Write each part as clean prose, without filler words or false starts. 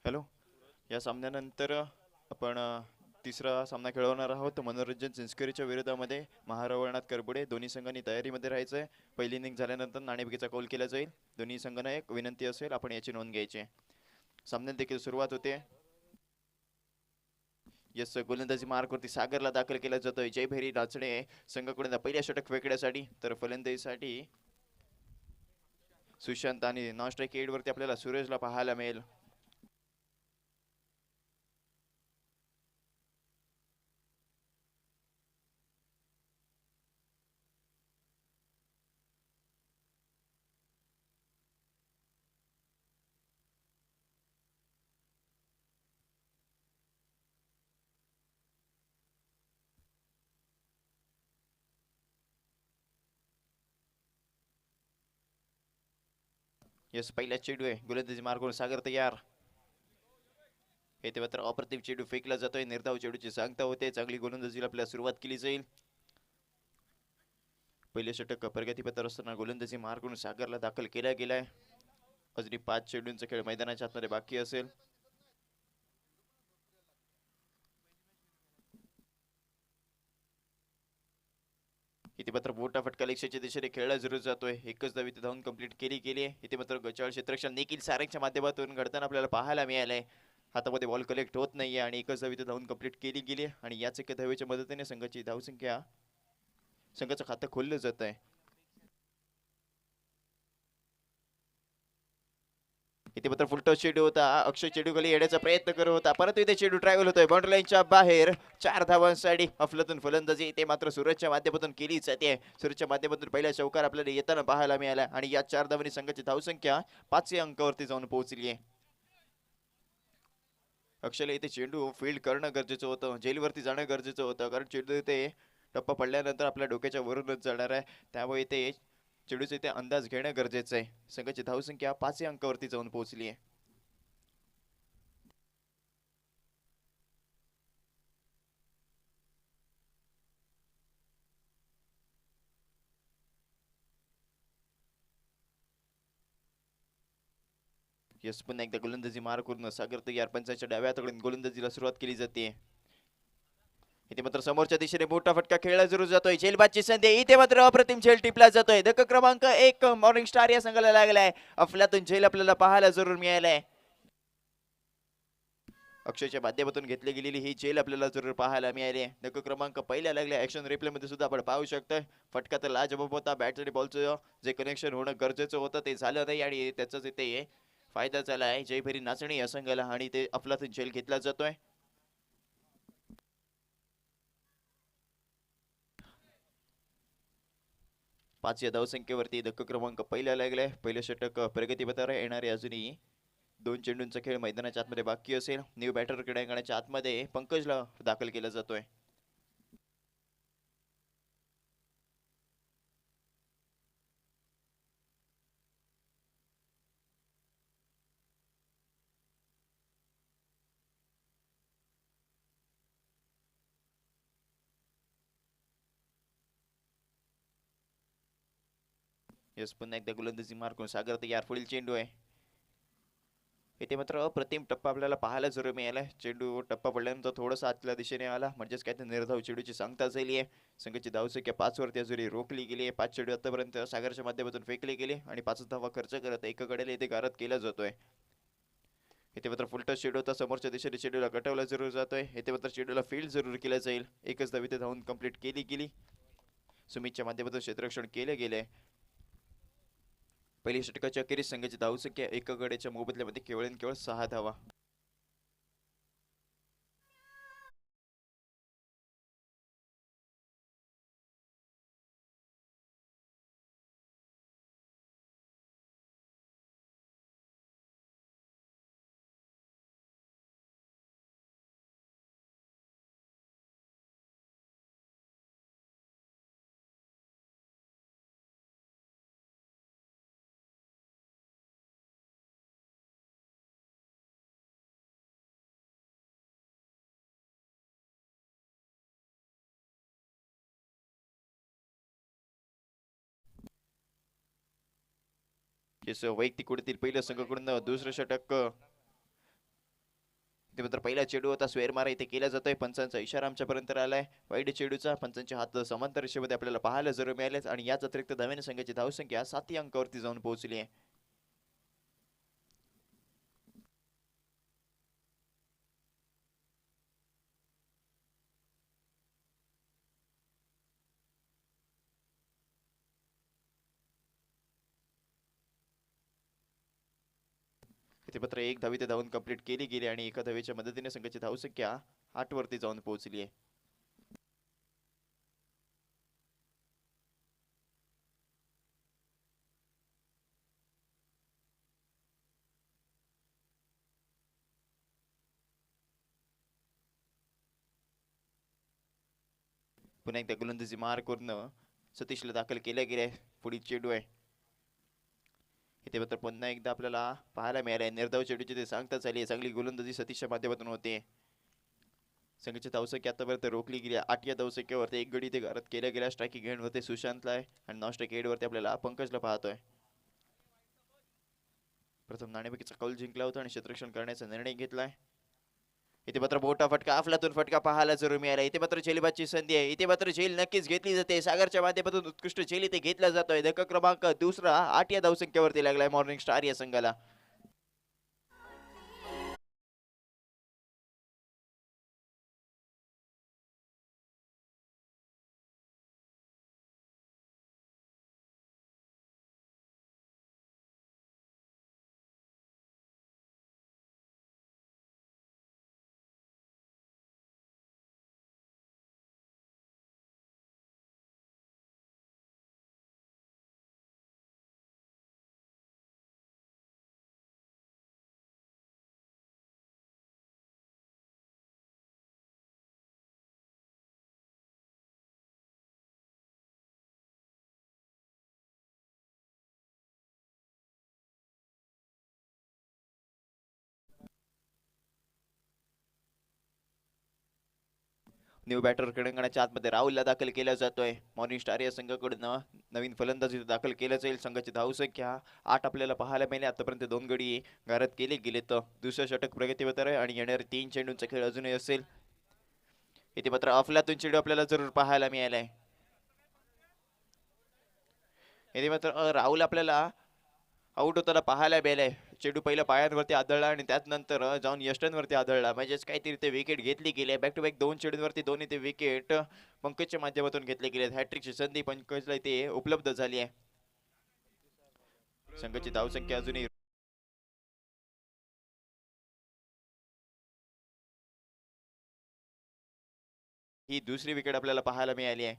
Hello. या सामन्यानंतर आपण तिसरा सामना खेळवणार आहोत. मनोरंजन संस्कृतीच्या विरोधामध्ये महारावणात करबुडे. दोन्ही संघांनी तयारीमध्ये राहायचं आहे. पहिली इनिंग झाल्यानंतर नाणेफेकीचा कौल केला जाईल. दोन्ही संघांना एक विनंती असेल, आपण याची नोंद घ्यायची आहे. सामन्यात देखील सुरुवात होते. यस, गोलंदाजी मार्कवरती सागरला दाखल केला जातोय. जयभैरी राचणे संघाकडून पहिल्या षटक फेकण्यासाठी, तर फलंदाजीसाठी सुशांत आणि नॉन स्ट्राईक एडवरती आपल्याला सुरेशला पाहायला मिळेल. यस, पहिला चेंडू आहे. गोलंदाजी मार्कवर सागर तयार. हे तेव्हा तर अप्रतिम चेंडू फेकला जातोय. निर्धाव चेंडूची सांगता होते. चांगली गोलंदाजीला आपल्याला सुरुवात केली जाईल. पहिले षटक प्रगतीपथावर असताना गोलंदाजी मार्कवरून सागरला दाखल केला गेलाय. अजूनही 5 चेंडूंचा खेळ मैदानाच्या आतमध्ये बाकी असेल. इथे मात्र मोठा फटका लक्ष्याच्या दिशेने खेळला जरूर जातोय. एकच धाव इथे धावून कंप्लीट केली आहे. इथे मात्र गचाळ क्षेत्ररक्षण निखिल सारंगच्या माध्यमातून घडताना आपल्याला पाहायला मिळालंय. हातामध्ये बॉल कलेक्ट होत नाहीये आणि एकच धाव इथे धावून कंप्लीट केली गेली आणि याच एका धावेच्या मदतीने संघाची धावसंख्या, संघाचं खातं खोललं जात आहे. इथे मात्र फुलटॉस चेंडू होता. अक्षय चेंडू खाली येण्याचा प्रयत्न करत होता, परंतु इथे चेंडू ट्रॅव्हल होतोय बाउंड्री लाईनच्या बाहेर. 4 धावांसाठी अफलातून फलंदाजी इथे मात्र सूरजच्या माध्यमातून केली जाते. सूरजच्या माध्यमातून पहिला चौकार आपल्याला येताना पाहायला मिळाला आणि या 4 धावांनी संघाची धावसंख्या 5 अंकावरती जाऊन पोहोचली आहे. अक्षयला इथे चेंडू फील्ड करणं गरजेचं होतं, जेलवरती जाणं गरजेचं होतं, कारण चेंडू इथे टप्पा पडल्यानंतर आपल्या डोक्याच्या वरूनच जाणार आहे. त्यामुळे इथे चेंडूचा इथे अंदाज घेणं गरजेचं आहे. संघाची धावसंख्या 5 अंकावरती जाऊन पोहोचली आहे. यस, पुन्हा एकदा गोलंदाजी मार करून सागर तयार. पंचांच्या डाव्या हाताकडून गोलंदाजीला सुरुवात केली जाते. इथे मात्र समोरच्या दिशेने मोठा फटका खेळला जरूर जातोय. झेलबादची संधी, इथे मात्र अप्रतिम झेल टिपला जातोय. धक्का क्रमांक 1 मॉर्निंग स्टार या संघाला लागलाय. अफलातून झेल आपल्याला पाहायला जरूर मिळालाय. अक्षयच्या माध्यमातून घेतली गेलेली ही झेल आपल्याला जरूर पाहायला मिळाली. धक्का क्रमांक पहिल्या लागल्या. ऍक्शन रिप्ले मध्ये सुद्धा आपण पाहू शकतोय. फटका तर लाजबाब होता. बॅट आणि बॉलचं जे कनेक्शन होणं गरजेचं होतं ते झालं नाही आणि त्याचाच इथे फायदा झाला आहे जयभरी नाचणी या संघाला आणि ते अफलातून झेल घेतला जातोय. 5 या धावसंख्येवरती धक्का क्रमांक पहिला लागलाय. पहिलं षटक प्रगतीपथावर येणारे अजूनही 2 चेंडूंचा खेळ मैदानाच्या आतमध्ये बाकी असेल. न्यू बॅटर क्रीडांगणाच्या आतमध्ये पंकजला दाखल केला जातोय. यस, पुन्हा एकदा गोलंदाजी मार्कून सागर तयार. पुढील चेंडू आहे. इथे मात्र अप्रतिम टप्पा आपल्याला पाहायला जरूर मिळालाय. चेंडू टप्पा पडल्यानंतर थोडासा आतल्या दिशेने आला, म्हणजेच काय ते निर्धाव चेंडूची सांगता झाली आहे. संघाची धावसंख्या 5 वरती अजूनही रोखली गेली आहे. 5 चेंडू आतापर्यंत सागरच्या माध्यमातून फेकले गेले आणि 5 धावा खर्च करत एकाकडे इथे गारद केला जातोय. इथे मात्र फुलटॉस चेंडू होता. समोरच्या दिशेने चेंडूला गटवला जरूर जातोय. इथे मात्र चेंडूला फील्ड जरूर केला जाईल. एकच धाव इथे धावून कंप्लीट केली गेली. सुमितच्या माध्यमातून क्षेत्ररक्षण केले गेले. पहिली षटकाच्या अखेरीस संघाची धावसंख्या एका गड्याच्या मोबदल्यामध्ये केवळ आणि केवळ 6 धावा. वैयक्तिक कुठेतील पहिल्या संघाकडून दुसरं षटक ते मात्र पहिला चेंडू होता स्वेर मारा इथे केला जातोय. पंचांचा इशारा आमच्यापर्यंत आलाय वाईट चेंडूचा. पंचांचे हात समांतर रेषेमध्ये आपल्याला पाहायला जरूर मिळालेच आणि याच अतिरिक्त धाव्याने संघाची धावसंख्या 7 अंकावरती जाऊन पोहोचली आहे. इथे मात्र एक धावी ते धावून कंप्लीट केली गेली आणि एका धावेच्या मदतीने संघाची धावसंख्या 8 वरती जाऊन पोहोचली आहे. पुन्हा एकदा गोलंदाजी मार करून सतीशला दाखल केल्या गेल्या. पुढील चेंडू आहे इथे मात्र पुन्हा एकदा आपल्याला पाहायला मिळालंय निर्धाव चेंडूची ते सांगताच आली. चांगली गोलंदाजी सतीशच्या माध्यमातून होते. संघाची धावसंख्या आतापर्यंत रोखली गेली. 8 या धावसंख्येवरती एक गडी ते घरात केल्या गेल्या. स्ट्रायकिंग एंड वरती सुशांतला आहे आणि नॉन स्ट्राईक एंड वरती आपल्याला पंकजला पाहतोय. प्रथम नाणेफेकीचा कौल जिंकला होता आणि क्षेत्ररक्षण करण्याचा निर्णय घेतलाय. इथे मात्र मोठा फटका अफलातून फटका पाहायला जरूर मिळाला. इथे मात्र झेलबाची संधी आहे. इथे मात्र झेल नक्कीच घेतली जाते. सागरच्या माध्यमातून उत्कृष्ट झेल इथे घेतला जातोय. धक्का क्रमांक दुसरा 8 या धावसंख्येवरती लागलाय मॉर्निंग स्टार या संघाला. न्यू बॅटर कडंगणाच्या आतमध्ये राहुलला दाखल केला जातोय. मॉर्निंग स्टार या संघाकडून नवीन फलंदाजी दाखल केलं जाईल. संघाची धावसंख्या 8 आपल्याला पाहायला मिळाली. आतापर्यंत 2 गडी घरात केले गेलेत. दुसरं षटक प्रगतीवर आहे आणि येणारे 3 चेंडूंचा खेळ अजूनही असेल. इथे मात्र अफलातून चेंडू आपल्याला जरूर पाहायला मिळालाय. इथे मात्र राहुल आपल्याला आउट होताना पाहायला मिळालंय. चेंडू पहिला पायांवरती आदळला आणि त्यानंतर जाऊन यष्टांवरती आदळला. म्हणजेच काहीतरी ते विकेट घेतली गेली. बॅक टू बॅक 2 चेंडूंवरती दोन्ही ते विकेट पंकजच्या माध्यमातून घेतले गेले. हॅट्रिकची संधी पंकजला इथे उपलब्ध झाली आहे. संघाची धावसंख्या अजूनही ही दुसरी विकेट आपल्याला पाहायला मिळाली आहे.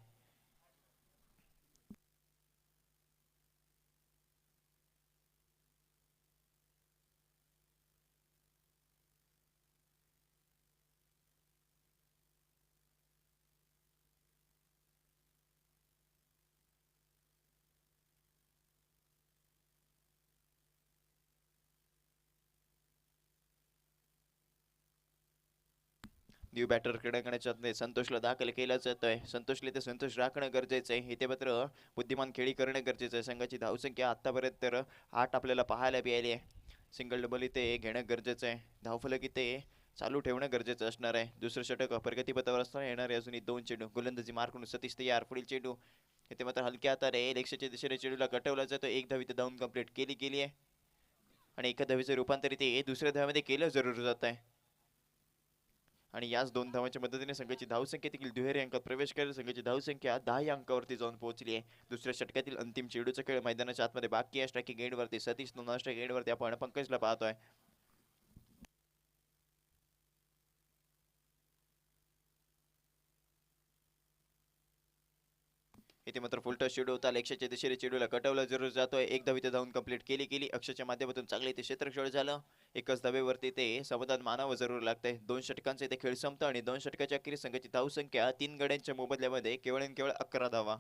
न्यू बॅटर कडे संतोषला दाखल केला जातोय. संतोषला ते संतोष राखणं गरजेचं आहे. इथे मात्र बुद्धिमान खेळी करणं गरजेचं आहे. संघाची धावसंख्या आतापर्यंत तर 8 आपल्याला पाहायला मिळाली आहे. सिंगल डबल इथे घेणं गरजेचं आहे. धावफलक इथे चालू ठेवणं गरजेचं असणार आहे. दुसरं षटक प्रगतीपथावर असताना येणारे अजूनही 2 चेंडू. गोलंदाजी मार करून सतीश तयार. पुढील चेंडू इथे मात्र हलक्या हाताने लक्ष्याच्या दिशेने चेंडूला गटवला जातो. एक धाव इथे धावून कंप्लीट केली गेली आहे आणि एका धावीचं रूपांतर इथे दुसऱ्या धाव्यामध्ये केलं जरूर जात आहे आणि याच 2 धावांच्या मदतीने संघाची धावसंख्या देखील दुहेरी अंकात प्रवेश करेल. संघाची धावसंख्या 10 या अंकावरती जाऊन पोहोचली आहे. दुसऱ्या षटकातील अंतिम चेंडूचा खेळ मैदानाच्या आतमध्ये बाकी आहे. स्ट्रायकिंग एंडवरती सतीश नॉन स्ट्राईक एंडवरती आपण पंकजला पाहतोय. इथे मात्र फुलटॉस चेंडू होता. लक्ष्याच्या दिशेने चेंडूला कटवला जरूर जातोय. एक धाव इथे धावून कंप्लीट केली गेली. अक्षरच्या माध्यमातून चांगले इथे क्षेत्रक्षळ झालं. एकच धावेवरती ते समाधान मानावं जरूर लागतंय. 2 षटकांचा इथे खेळ संपतो आणि 2 षटकाच्या अखेरीस संघाची धावसंख्या 3 गड्यांच्या मोबदल्यामध्ये केवळ आणि केवळ 11 धावा.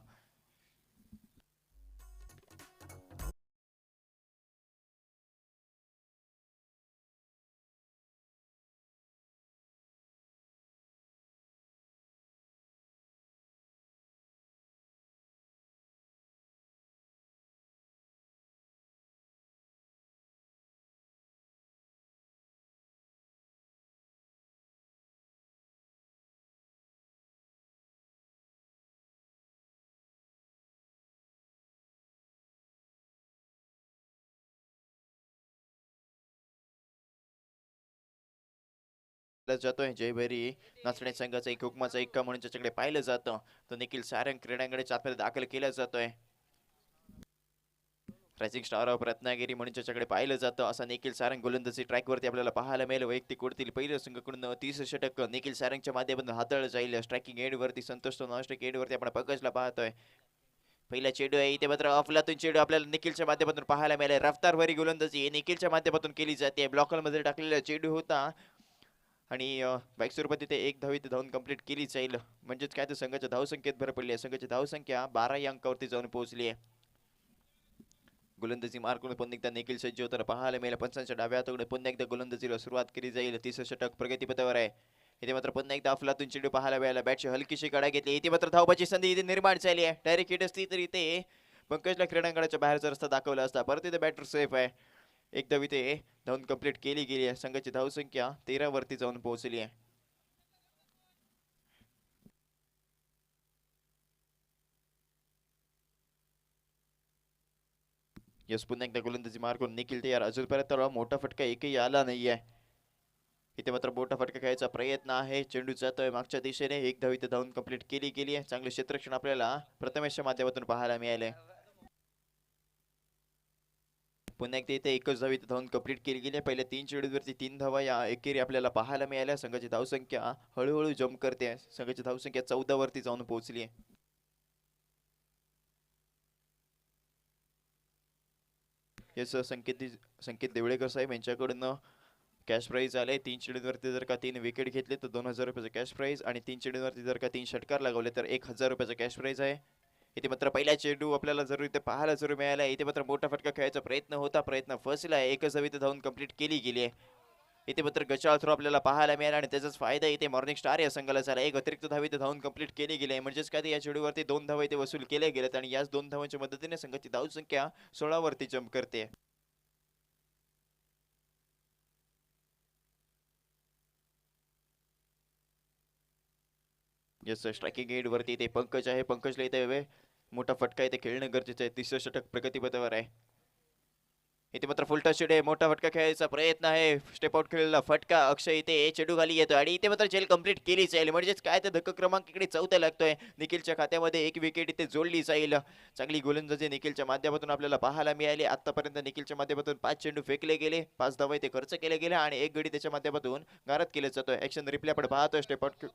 जातोय जयभरी नाचणे संघाचा एक हुकमाचा एक्का म्हणून त्याच्याकडे पाहिलं जातं. तो निखिल सारंग क्रीडांगणाच्या आतमध्ये दाखल केला जातोय. रायझिंग स्टार ऑफ रत्नागिरी म्हणून त्याच्याकडे पाहिलं जातं. असा निखिल सारंग गोलंदाजी ट्रॅकवरती आपल्याला पाहायला मिळेल. वैयक्तिक कोडतील पहिल्या संघाकडून 30 षटक निखिल सारंगच्या माध्यमातून हाताळलं जाईल. स्ट्रायकिंग एंडवरती संतोष नॉनस्ट्राइक एंडवरती आपण पंकजला पाहतोय. पहिला चेंडू आहे इथे मात्र अफलातून चेंडू आपल्याला निखिलच्या माध्यमातून पाहायला मिळेल. रफ्तारवरी गोलंदाजी निखिलच्या माध्यमातून केली जाते. ब्लॉकरमध्ये टाकलेला चेंडू होता आणि बाईक स्वरूपात तिथे एक धाव इथे धावून कंप्लीट केली जाईल. म्हणजेच काय तर संघाच्या धावसंख्येत भर पडली आहे. संघाची धावसंख्या 12 या अंकावरती जाऊन पोहोचली आहे. गोलंदाजी मार्कून पुन्हा एकदा निखिल सज्ज होताना पाहायला मिळेल. पंचांच्या डाव्या हाताकडे पुन्हा एकदा गोलंदाजीला सुरुवात केली जाईल. 30 षटक प्रगतीपथावर आहे. इथे मात्र पुन्हा एकदा अफलातून चेंडू पाहायला मिळाला. बॅटची हलकीशी कडा घेतली. इथे मात्र धावबाची संधी इथे निर्माण झाली आहे. डायरेक्ट हिट असती तर इथे पंकजला क्रीडांगणाच्या बाहेरचा रस्ता दाखवला असता. परत इथे बॅटर सेफ आहे. एक धाव इथे धावून कंप्लीट केली गेली आहे. संघाची धावसंख्या 13 वरती जाऊन पोहोचली आहे. यस पुन्हा एकदा गोलंदाजी मार करून निखिल तयार. अजूनपर्यंत मोठा फटका एकही आला नाहीये. इथे मात्र मोठा फटका खेळायचा प्रयत्न आहे. चेंडू जातोय मागच्या दिशेने. एक धाव इथे धावून कंप्लीट केली गेली आहे. चांगले क्षेत्ररक्षण आपल्याला प्रथमेशच्या माध्यमातून पाहायला मिळाले. पुन्हा एकदा इथे एकच धाव इथे धावून कंप्लीट केली गेली आहे. पहिल्या 3 चेंडूवरती 3 धावा या एकेरी आपल्याला पाहायला मिळाल्या. संघाची धावसंख्या हळूहळू जम्प करते. संघाची धावसंख्या 14 वरती जाऊन पोहोचली आहे. याच संकेत देवळेकर साहेब यांच्याकडून कॅश प्राईज आले. 3 चेंडूंवरती जर का 3 विकेट घेतले तर 2000 रुपयाचं कॅश प्राईज आणि 3 चेंडूंवरती जर का 3 षटकार लागवले तर 1000 रुपयाचं कॅश प्राईज आहे. इथे मात्र पहिला चेंडू आपल्याला जरूर इथे पाहायला जरूर मिळाला. इथे मात्र मोठा फटका खेळायचा प्रयत्न होता. प्रयत्न फसला आहे. एकच धाव इथे धावून कंप्लीट केली गेली आहे. इथे मात्र गचाळ थ्रो आपल्याला पाहायला मिळाला आणि त्याचाच फायदा इथे मॉर्निंग स्टार या संघाला झाला. एक अतिरिक्त धाव इथे धावून कंप्लीट केली गेली आहे. म्हणजेच काय या चेंडूवरती 2 धावा इथे वसूल केल्या गेल्यात आणि याच 2 धावांच्या मदतीने संघाची धावसंख्या 16 वरती जम्प करते. यस स्ट्रायकिंग एंड वरती इथे पंकज आहे. पंकजला इथे मोठा फटका इथे खेळणं गरजेचं आहे. 30 षटक प्रगतीपथावर आहे. इथे मात्र फुल टच आहे. मोठा फटका खेळायचा प्रयत्न आहे. स्टेप आउट खेळलेला फटका अक्षय इथे चेंडू खाली येतो आणि इथे मात्र झेल कंप्लीट केली जाईल. म्हणजेच काय तर धक्का क्रमांक इकडे 4 लागतोय. निखिलच्या खात्यामध्ये 1 विकेट इथे जोडली जाईल. चांगली गोलंदाजी निखिलच्या माध्यमातून आपल्याला पाहायला मिळाली. आतापर्यंत निखिलच्या माध्यमातून 5 चेंडू फेकले गेले. 5 धावा इथे खर्च केले गेले आणि 1 गडी त्याच्या माध्यमातून गारद केले जातोय. ऍक्शन रिप्ले आपण पाहतोय. स्टेप आउट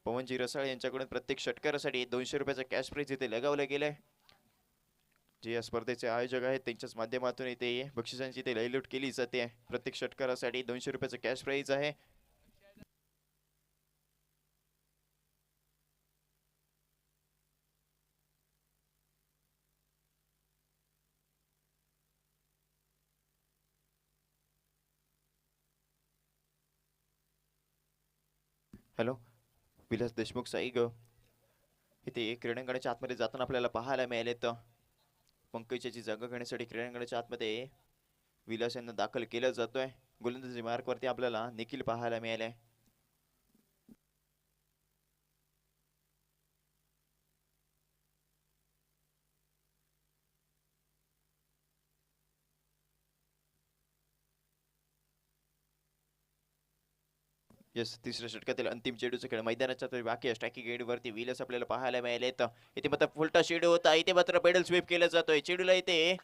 पवनजी रसाळ यांच्याकडून प्रत्येक षटकारासाठी 200 रुपयाचा कॅश प्राईज इथे लगावला गेलाय. जे या स्पर्धेचे आयोजक आहेत त्यांच्याच माध्यमातून इथे बक्षिसांची इथे लयलूट केली जाते. प्रत्येक षटकारासाठी 200 रुपयाचा कॅश प्राईज आहे. हॅलो विलास देशमुख साई ग इथे क्रीडांगणाच्या आतमध्ये जाताना आपल्याला पाहायला मिळाले. तर पंकजाची जागा घेण्यासाठी क्रीडांगणाच्या आतमध्ये विलास यांना दाखल केलं जातोय. गोलंदाजी मार्कवरती आपल्याला निखिल पाहायला मिळाले. यस तिसऱ्या षटकातील अंतिम चेंडूचा खेळ मैदानाच्या तरी बाकी आहे. स्ट्रायकिंग एंड वरती विलस आपल्याला पाहायला मिळाले. इथे मात्र फुलटा चेंडू होता. इथे मात्र पेडल स्वीप केला जातोय. चेंडूला इथे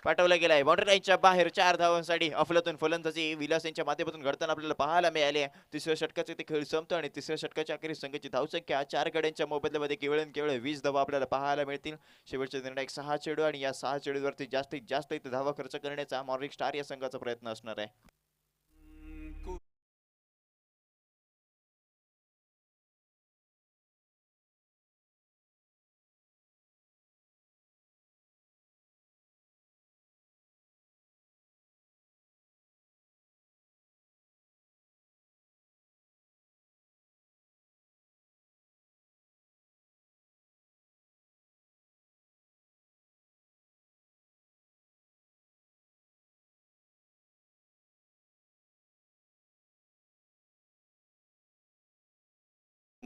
पाठवला गेलाय बाउंड्री लाईनच्या बाहेर. 4 धावांसाठी अफलातून फलंदाजी विलास यांच्या माध्यमातून घडताना आपल्याला पाहायला मिळाले. तिसऱ्या षटकाचे ते खेळ संपतो आणि तिसऱ्या षटकाच्या अखेरीस संघाची धावसंख्या 4 गड्यांच्या मोबदल्यामध्ये केवळ 20 धावा आपल्याला पाहायला मिळतील. शेवटचे निर्णायक 6 चेंडू आणि या 6 चेंडूवरती जास्तीत जास्त इथे धावा खर्च करण्याचा मॉर्निंग स्टार या संघाचा प्रयत्न असणार आहे.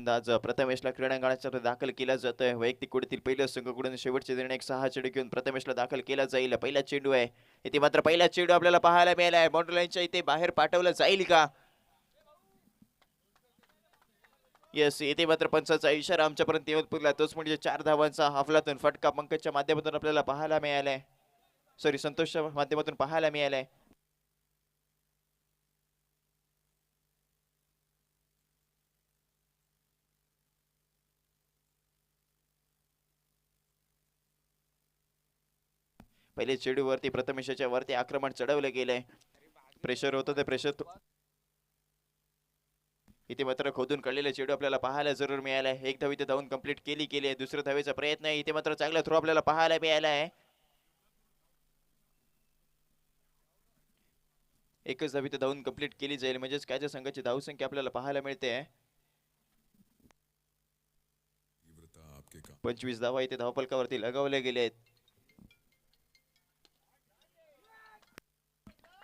आज प्रथमेशला क्रीडांगणात दाखल केला जातोय. वैयक्तिक कुडीतील पहिल्या संघाकडून शेवटचे निर्णय 6 चेंडू घेऊन प्रथमेशला दाखल केला जाईल. पहिला चेंडू आहे इथे, मात्र पहिला चेंडू आपल्याला पाहायला मिळाला आहे. बाउंड्री लाईनच्या इथे बाहेर पाठवलं जाईल का? येस, इथे मात्र पंचाचा इशारा आमच्यापर्यंत येऊन पुरला. तोच म्हणजे 4 धावांचा अफलातून फटका पंकजच्या माध्यमातून आपल्याला पाहायला मिळालाय. सॉरी, संतोषच्या माध्यमातून पाहायला मिळालाय. पहिले चेंडूवरती प्रथमेशच्या वरती आक्रमण चढवलं गेलंय. प्रेशर होतं, ते प्रेशर इथे मात्र खोदून काढलेला चेंडू आपल्याला पाहायला जरूर मिळालाय. एक धाव इथे धावून कंप्लीट केली आहे. दुसऱ्या धावेचा प्रयत्न आहे इथे, मात्र चांगला थ्रो आपल्याला पाहायला मिळाला आहे. एकच धाव इथे धावून कंप्लीट केली जाईल, म्हणजेच काय संघाची धावसंख्या आपल्याला पाहायला मिळते 25 धावा इथे धावफलकावरती लगावल्या गेल्या आहेत.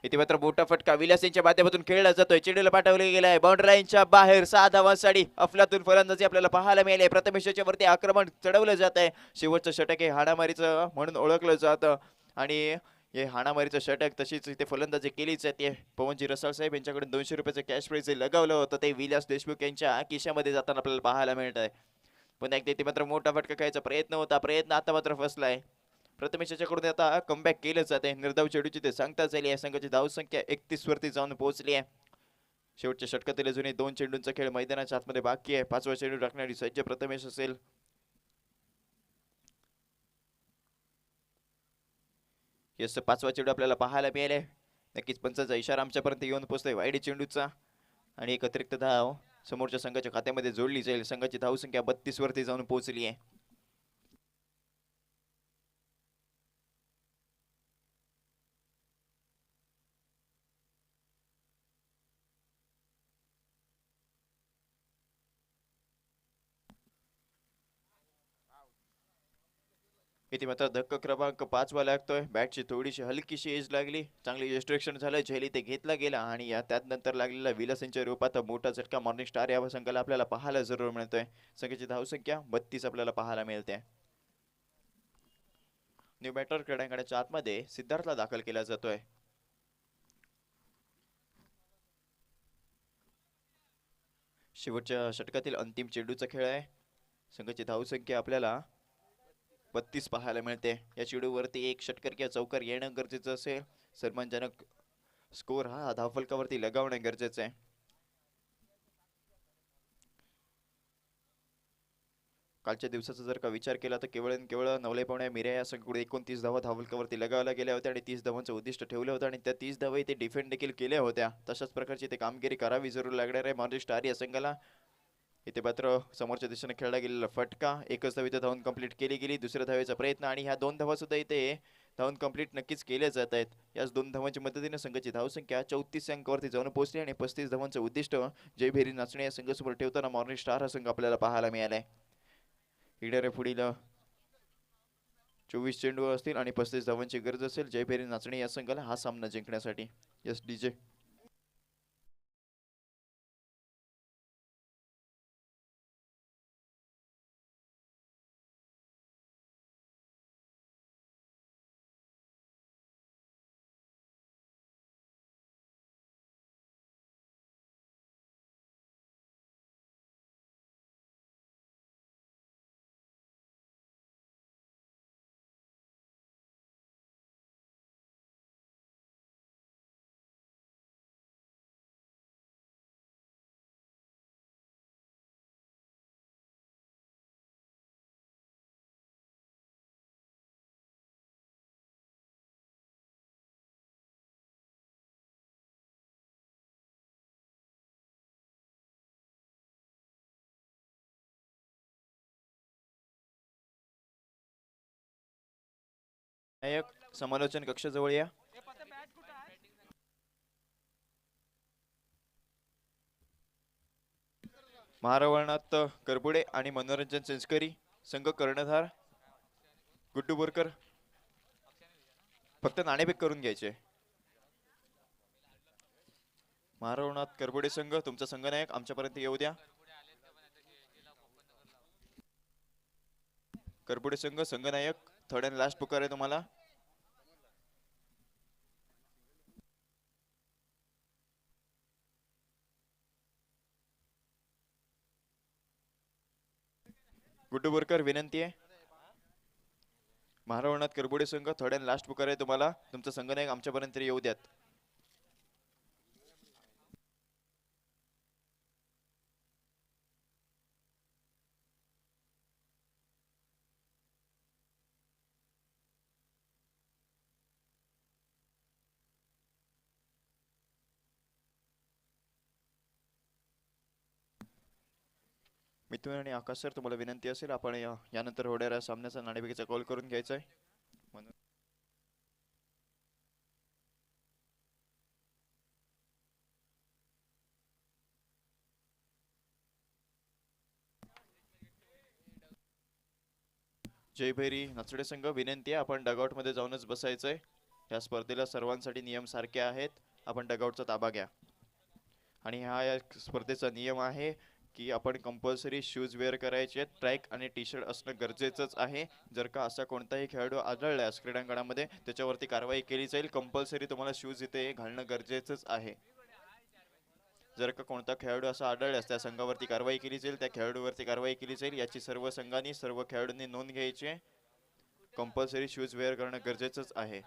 इथे मात्र मोठा फटका विलास यांच्या माध्यमातून खेळला जातोय. चेंडूला पाठवले गेला आहे बाउंड्री लाईनच्या बाहेर. 6 धावांसाठी अफलातून फलंदाजी आपल्याला पाहायला मिळाली. प्रथमेशच्या वरती आक्रमण चढवलं जात आहे. शेवटचं षटक हे हाणामारीचं म्हणून ओळखलं जातं आणि हे हाणामारीचं षटक तशीच इथे फलंदाजी केलीच जाते. पवनजी रसाळ साहेब यांच्याकडून 200 रुपयाचं कॅश प्राइज लगावलं होतं, ते विलास देशमुख यांच्या खिशामध्ये जाताना आपल्याला पाहायला मिळत आहे. पण एकदा इथे मात्र मोठा फटका खेळायचा प्रयत्न होता, प्रयत्न आता मात्र फसलाय. प्रथमेश याच्याकडून आता कमबॅक केलं जाते. निर्धाव चेंडूची ते सांगता झाली आहे. संघाची धावसंख्या 31 वरती जाऊन पोहोचली आहे. शेवटच्या षटकातील अजूनही 2 चेंडूंचा खेळ मैदानाच्या आतमध्ये बाकी आहे. 5वा चेंडू टाकणारी सज्ज प्रथमेश असेल. यस, 5वा चेंडू आपल्याला पाहायला मिळाले. नक्कीच पंचाचा इशारा आमच्यापर्यंत येऊन पोहोचतोय वाईड चेंडूचा आणि एक अतिरिक्त धाव समोरच्या संघाच्या खात्यामध्ये जोडली जाईल. संघाची धावसंख्या 32 वरती जाऊन पोहोचली आहे. इथे मात्र धक्का क्रमांक 5 वा लागतोय. बॅटची थोडीशी हलकीशी एज लागली, चांगली डिस्ट्रॅक्शन झालं, झेल ते घेतला गेला आणि या त्यात नंतर लागलेला विलासांच्या रूपात मोठा झटका मॉर्निंग स्टार या संघाला आपल्याला पाहायला जरूर मिळतोय. संघाची धावसंख्या 32 आपल्याला पाहायला मिळते. न्यू बॅटर क्रीडांगणाच्या आतमध्ये सिद्धार्थला दाखल केला जातोय. शेवटच्या षटकातील अंतिम चेंडूचा खेळ आहे. संघाची धावसंख्या आपल्याला 32 पाहायला मिळते. या चेंडूवरती एक षटकर किंवा चौकार येणं गरजेचं असेल. सन्मानजनक स्कोर हा धावफलकावरती लगावणं गरजेचं आहे. कालच्या दिवसाचा जर का विचार केला तर केवळ नवले पावण्या मिऱ्या या संघाकडे 29 धावा धावफलकावरती लगावल्या गेल्या होत्या आणि 30 धावांचं उद्दिष्ट ठेवलं होतं आणि त्या 30 धावा इथे डिफेंड देखील केल्या होत्या. तशाच प्रकारची ते कामगिरी करावी जरूर लागणार आहे मॉर्निंग स्टार या संघाला. इथे मात्र समोरच्या दिशेने खेळला गेलेला फटका, एकच धाव इथे धावून कंप्लीट केली गेली. दुसऱ्या धावेचा प्रयत्न आणि ह्या 2 धावा सुद्धा इथे धावून कंप्लीट नक्कीच केल्या जात आहेत. याच 2 धावांच्या मदतीने संघाची धावसंख्या 34 अंकावरती जाऊन पोहोचली आणि 35 धावांचं उद्दिष्ट जयभेरी नाचणे या संघासमोर ठेवताना मॉर्निंग स्टार हा संघ आपल्याला पाहायला मिळालाय. इकडे पुढील 24 चेंडू असतील आणि 35 धावांची गरज असेल जयभेरी नाचणे या संघाला हा सामना जिंकण्यासाठी. Yes DJ. नायक समालोचन कक्षाजवळ या. महारावणात करपुडे आणि मनोरंजन संस्कारी संघ कर्णधार गुड्डू बोरकर. फक्त नाणेफेक करून घ्यायचे. महारावणात करपुडे संघ तुमचा संघनायक आमच्यापर्यंत येऊ द्या. करपुडे संघ संघनायक थर्ड अँड लास्ट पुकार आहे तुम्हाला. गुड्डू बोरकर विनंती आहे. महारावणात करपुडे संघ थर्ड अँड लास्ट पुकार आहे तुम्हाला. तुमचा संघनायक आमच्यापर्यंत तरी येऊ द्यात. मिथुन आणि आकाश सर तुम्हाला विनंती असेल आपण यानंतर होणाऱ्या सामन्याचा नाणेफेकीचा कॉल करून घ्यायचा आहे. म्हणून जय भैरी नचडे संघ विनंती आहे आपण डगआउट मध्ये जाऊनच बसायचंय. या स्पर्धेला सर्वांसाठी नियम सारखे आहेत. आपण डगआउटचा ताबा घ्या. आणि हा या स्पर्धेचा नियम आहे की आपण कंपल्सरी शूज वेअर करायचे. ट्रॅक आणि टी शर्ट असणं गरजेचंच आहे. जर का असा कोणताही खेळाडू आढळल्यास क्रीडांगणामध्ये त्याच्यावरती कारवाई केली जाईल. कंपल्सरी तुम्हाला शूज इथे घालणं गरजेचंच आहे. जर का कोणता खेळाडू असा आढळल्यास त्या संघावरती कारवाई केली जाईल. त्या खेळाडूवरती कारवाई केली जाईल. याची सर्व संघांनी सर्व खेळाडूंनी नोंद घ्यायची आहे. कंपल्सरी शूज वेअर करणं गरजेचंच आहे.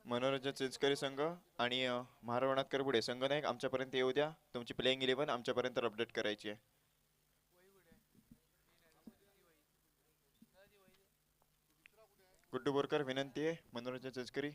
मनोरंजन चिंचकरी संघ आणि महारावणात करपुडे संघनायक आमच्यापर्यंत येऊ द्या. तुमची प्लेइंग 11 आमच्यापर्यंत अपडेट करायची आहे. गुड्डू बोरकर विनंती आहे. मनोरंजन चिंचकरी.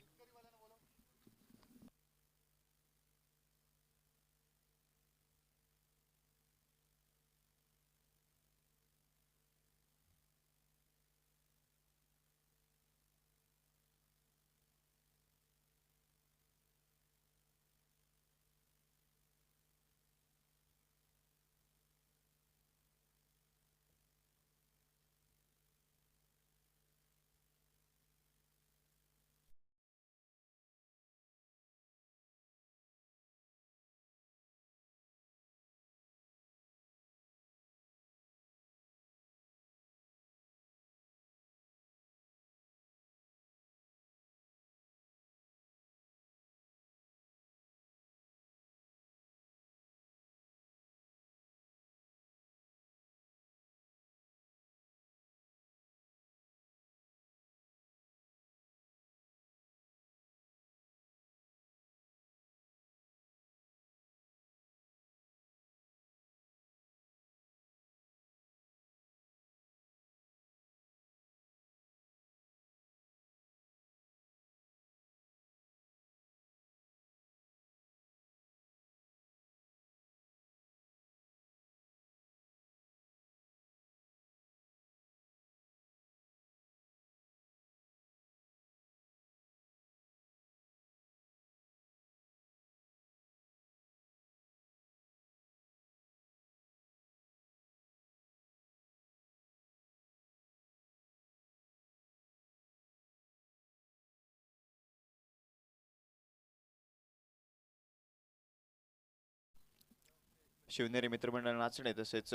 शिवनेरी मित्रमंडळ नाचणे तसेच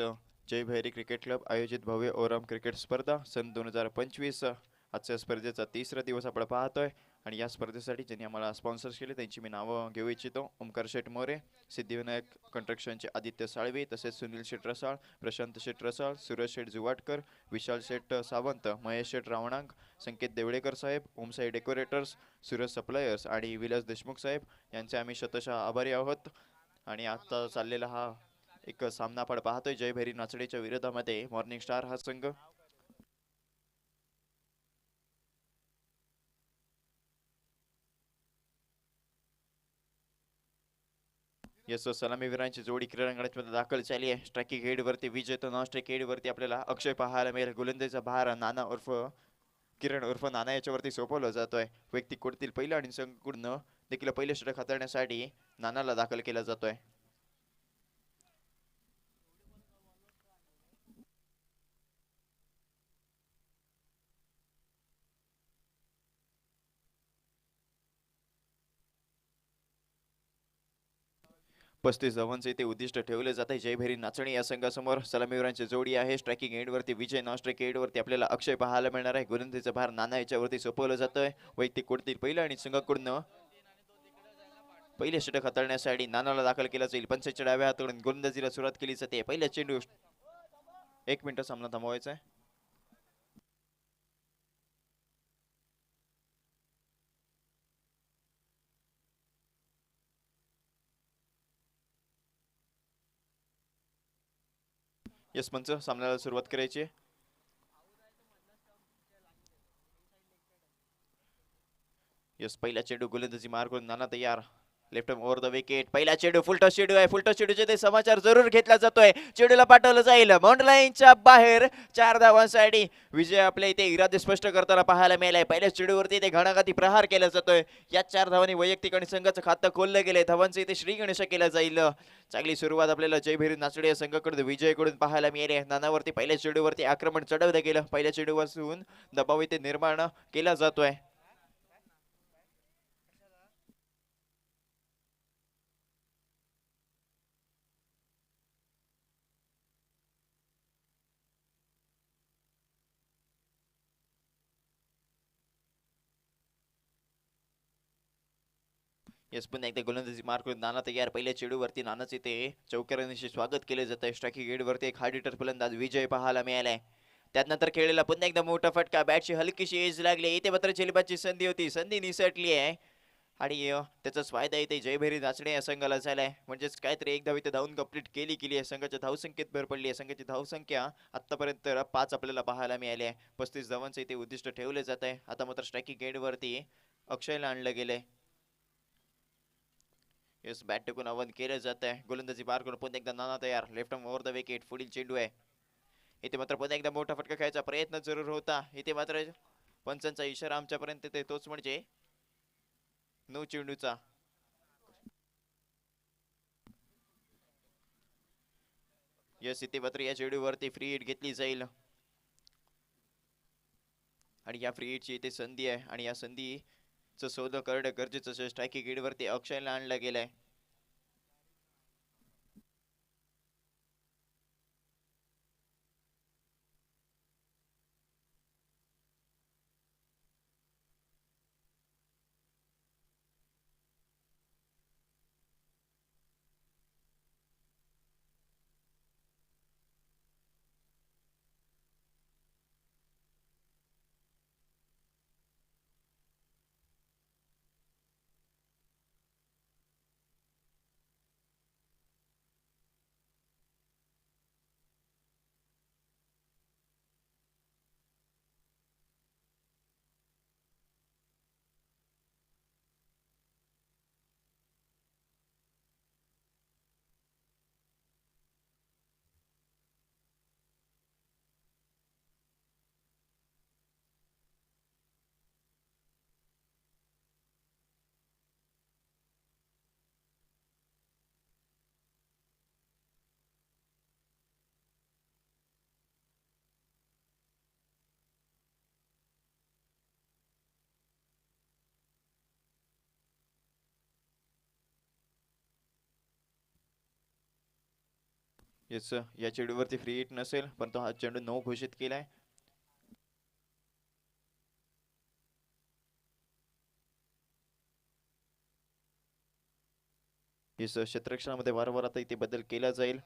जय भैरी क्रिकेट क्लब आयोजित भव्य ओरम क्रिकेट स्पर्धा सन 2025. आजच्या स्पर्धेचा तिसरा दिवस आपण पाहतोय. आणि या स्पर्धेसाठी ज्यांनी आम्हाला स्पॉन्सर्स केले त्यांची मी नावं घेऊ इच्छितो. ओमकार शेठ मोरे, सिद्धिविनायक कंस्ट्रक्शनचे आदित्य साळवी, तसेच सुनील शेठ रसाळ, प्रशांत शेठ रसाळ, सूरज शेठ जुवाटकर, विशाल शेठ सावंत, महेश शेठ रावणांग, संकेत देवळेकर साहेब, ओमसाई डेकोरेटर्स, सूरज सप्लायर्स आणि विलास देशमुख साहेब यांचे आम्ही शतशः आभारी आहोत. आणि आता चाललेला हा एक सामना आपण पाहतोय जय भैरी नाचडेच्या विरोधामध्ये मॉर्निंग स्टार हा संघ. यस सलामीवीरांची जोडी क्रीडांगणामध्ये दाखल झाली आहे. स्ट्रायकिंग हेड वरती विजय तर नॉन स्ट्राईक हेड वरती आपल्याला अक्षय पाहायला मिळेल. गोलंदाजीचा भार नाना उर्फ किरण उर्फ नाना याच्यावरती सोपवला जातोय. वैयक्तिक कोटीतील पहिला आणि संघकडून देखील पहिले षटक हाताळण्यासाठी नानाला दाखल केला जातोय. 35 धावांचे ते उद्दिष्ट ठेवले जात आहे. जयभैरी नाचणी या संघासमोर सलामीवीरांची जोडी आहे. स्ट्रायकिंग एंडवरती विजय, नॉन स्ट्राईक एंडवरती आपल्याला अक्षय पाहायला मिळणार आहे. गोलंदाजीचा भार नाना याच्यावरती सोपवलं जातोय. वैयक्तिक कोणतील पहिलं आणि संघाकडून पहिले षटक हाताळण्यासाठी नानाला दाखल केला जाईल. पंचांच्या डाव्या हाताकडून गोलंदाजीला सुरुवात केली जाते. पहिल्या चेंडू 1 मिनिट सामना थांबवायचा आहे. यस पंच, सामन्याला सुरुवात करायची. यस पहिला चेंडू गोलंदाजी मार करून नाना तयार. Left over the wicket. पहिला चेंडू फुलटॉस चेंडू आहे. फुलटॉस चेंडूचे ते समाचार जरूर घेतला जातोय. चेंडूला पाठवलं जाईल बाउंड्री लाईनच्या बाहेर. 4 धावांसाठी विजय आपल्या इथे इरादे स्पष्ट करताना पाहायला मिळालाय. पहिल्या चेंडूवरती ते घणाघाती प्रहार केला जातोय. या 4 धावांनी वैयक्तिक आणि संघाचं खातं खोललं गेलंय. धावांचं इथे श्री गणेश केलं जाईल. चांगली सुरुवात आपल्याला जयभैरी नाचडे या संघाकडून विजयकडून पाहायला मिळाली. नानावरती पहिल्या चेंडूवरती आक्रमण चढवलं गेलं. पहिल्या चेंडूपासून दबाव इथे निर्माण केला जातोय. यस पुन्हा एकदा गोलंदाजी मार करून नाना तयार. पहिल्या चेडूवरती नानाचे ते चौकारांशी स्वागत केले जात आहे. स्ट्रायकिंग गेटवरती एक हार्ड हिटर फलंदाज विजय पाहायला मिळालाय. त्यानंतर खेळलेला पुन्हा एकदा मोठा फटका. बॅटची हलकीशी एज लागली. इथे मात्र झेलबादची संधी होती. संधी निसटली आहे आणि त्याचाच फायदा इथे जयभैरी नाचणे या संघाला झालाय. म्हणजेच काहीतरी एक धाव इथे धावून कंप्लीट केली आहे. संघाच्या धावसंख्येत भर पडली आहे. संघाची धावसंख्या आतापर्यंत 5 आपल्याला पाहायला मिळाली आहे. 35 धावांचे इथे उद्दिष्ट ठेवले जात आहे. आता मात्र स्ट्रायकिंग गेटवरती अक्षयला आणलं गेलंय. यस बॅट टेकून आव्हान केलं जात आहे. गोलंदाजी पार करून पुन्हा एकदा नाना तयार. Left over the wicket. पुढील चेंडू आहे. इथे मात्र पुन्हा एकदा मोठा फटका खेळायचा प्रयत्न जरूर होता. इथे मात्र पंचांचा इशारा आमच्यापर्यंत ते तोच म्हणजे नो चेंडूचा. यस इथे मात्र या चेंडूवरती फ्री हिट घेतली जाईल आणि या फ्री हिटची इथे संधी आहे आणि या संधीचं शोध करणं गरजेचं आहे. स्ट्रायकिंग गेटवरती अक्षयला आणलं गेलंय. येस या चेंडूवरती फ्री हिट नसेल पण तो हा चेंडू नो घोषित केलाय. येस क्षेत्ररक्षणामध्ये वारंवार आता इथे बदल केला जाईल.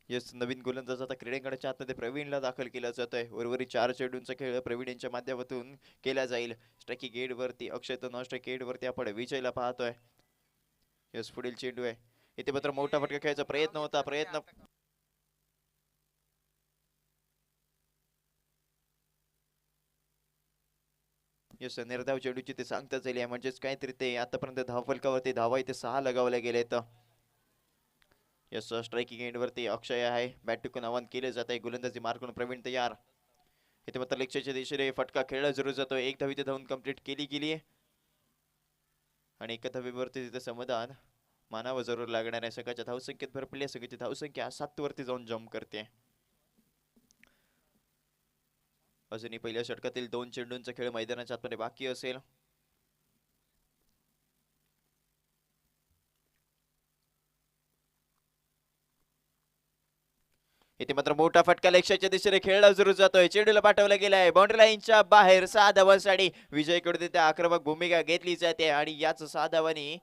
यस, नवीन गोलंदाज आता क्रीडांगणाच्या आतमध्ये प्रवीणला दाखल केला जात आहे. उर्वरित 4 चेंडूंचा खेळ प्रवीण यांच्या माध्यमातून केला जाईल. स्ट्राइकिंग गेट वरती अक्षय तर नॉन स्ट्राइक गेट वरती आपण विजयला पाहतोय. यस, पुढील चेंडू आहे. इथे मात्र मोठा फटका खेळायचा प्रयत्न होता. यस, निर्धाव चेंडूची ते सांगताच येईल म्हणजेच काहीतरी ते आतापर्यंत धावफलकावरती धावा इथे 6 लगावल्या गेलेत. यस, स्ट्राइकिंग एंड वरती अक्षय आहे. बॅट टिकून आव्हान केले जात आहे. गोलंदाजी मार्कून प्रवीण तयार. इथे मात्र लक्ष्याच्या दिशेने फटका खेळला जरूर जातोय. एक धाव इथे धावून कंप्लीट केली गेली आहे आणि एका धावेवरती तिथे समाधान मानावं जरूर लागणार आहे. संघाच्या धावसंख्येत भर पडली. संघाची धावसंख्या 7 वरती जाऊन जम्प करते. अजूनही पहिल्या षटकातील 2 चेंडूंचा खेळ मैदानाच्या आतमध्ये बाकी असेल. इथे मात्र मोठा फटका लक्ष्याच्या दिशेने खेळला जरूर जातोय. चेंडूला पाठवला गेलाय बाउंड्री लाईनच्या बाहेर. 6 धावांसाठी विजयकडून तिथे आक्रमक भूमिका घेतली जाते आणि याच 6 धावांनी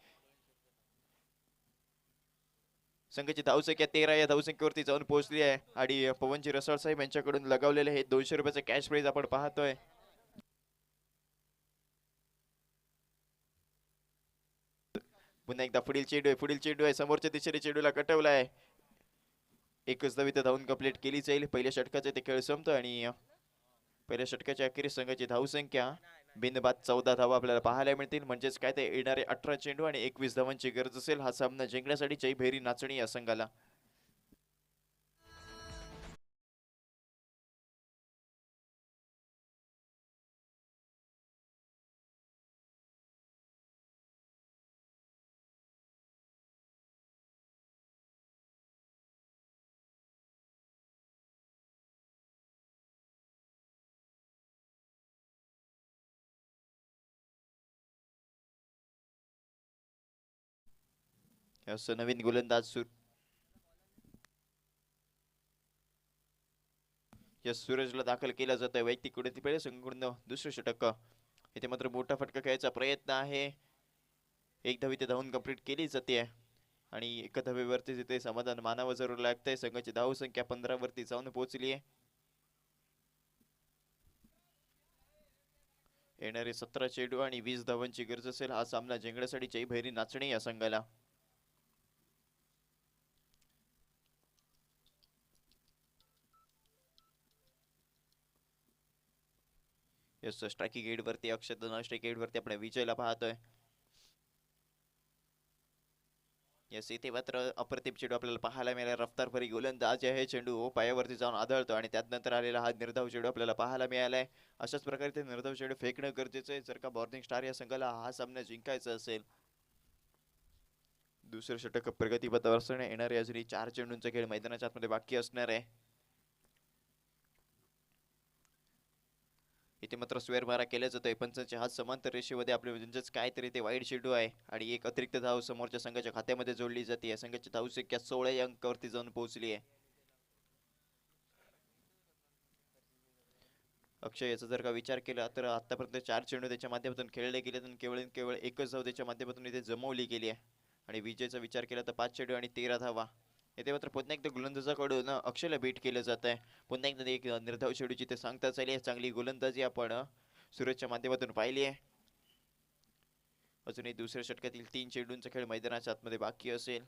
संघाची धावसंख्या 13 या धावसंख्येवरती जाऊन पोहोचली आहे. आणि पवनजी रसाळ साहेब यांच्याकडून लगावलेले हे 200 रुपयाचे कॅश प्राइज आपण पाहतोय. पुन्हा एकदा पुढील चेंडू आहे. समोरच्या दिशेने चेंडूला कटवलाय. एकच धाव इथे धावून कंप्लीट केली जाईल. पहिल्या षटकाचा ते खेळ संपतो आणि पहिल्या षटकाच्या अखेरीस संघाची धावसंख्या बिनबाद 14 धावा आपल्याला पाहायला मिळतील. म्हणजेच काय ते येणारे 18 चेंडू आणि 21 धावांची गरज असेल हा सामना जिंकण्यासाठी. जयभैरी नाचणी या संघाला. असं नवीन गोलंदाज सूरजला दाखल केला जातोय. वैयक्तिक कुठे पहिले संघकडून दुसरं षटक. इथे मात्र मोठा फटका खेळायचा प्रयत्न आहे. एक धाव इथे धावून कंप्लीट केली जाते आणि एका धावेवरती तिथे समाधान मानावं जरूर लागतंय. संघाची धावसंख्या 15 वरती जाऊन पोहोचली आहे. येणारे 17 चेंडू आणि 20 धावांची गरज असेल हा सामना जिंकण्यासाठी. जयभैरी नाचणी या संघाला. यस, स्ट्राइकिंग गेट वरती अक्षय नॉन स्ट्राइक गेट वरती आपण विजयला पाहतोय. यस, इथे मात्र अप्रतिम चेंडू आपल्याला पाहायला मिळाला. रफ्तारभरी गोलंदाज आहे. चेंडू पायावरती जाऊन आदळतो आणि त्यानंतर आलेला हा निर्धाव चेंडू आपल्याला पाहायला मिळालाय. अशाच प्रकारे ते निर्धाव चेंडू फेकणं गरजेचं आहे जर का मॉर्निंग स्टार या संघाला हा सामना जिंकायचा असेल. दुसरं षटक प्रगतीपथावर असणे येणारे अजूनही 4 चेंडूंचा खेळ मैदानाच्या आतमध्ये बाकी असणार आहे. इथे मात्र स्वेअर मारा केला जातोय. पंचांच्या हात समांतर रेषेमध्ये आपले म्हणजेच काहीतरी ते वाईट चेंडू आहे आणि एक अतिरिक्त धाव समोरच्या संघाच्या खात्यामध्ये जोडली जाते. संघाची धावसंख्या 16 या अंकावरती जाऊन पोहोचली आहे. अक्षय याचा जर का विचार केला तर आतापर्यंत 4 चेंडू त्याच्या माध्यमातून खेळले गेले आणि केवळ एकच धाव त्याच्या माध्यमातून इथे जमवली गेली आहे. आणि विजयचा विचार केला तर 5 चेंडू आणि 13 धावा. येथे मात्र पुन्हा एकदा गोलंदाजाकडून अक्षयला बीट केलं जात आहे. पुन्हा एकदा एक निर्धाव चेंडूची ते सांगताच आली. चांगली गोलंदाजी आपण सूरजच्या माध्यमातून पाहिली आहे. अजूनही दुसऱ्या षटकातील 3 चेंडूंचा खेळ मैदानाच्या आतमध्ये बाकी असेल.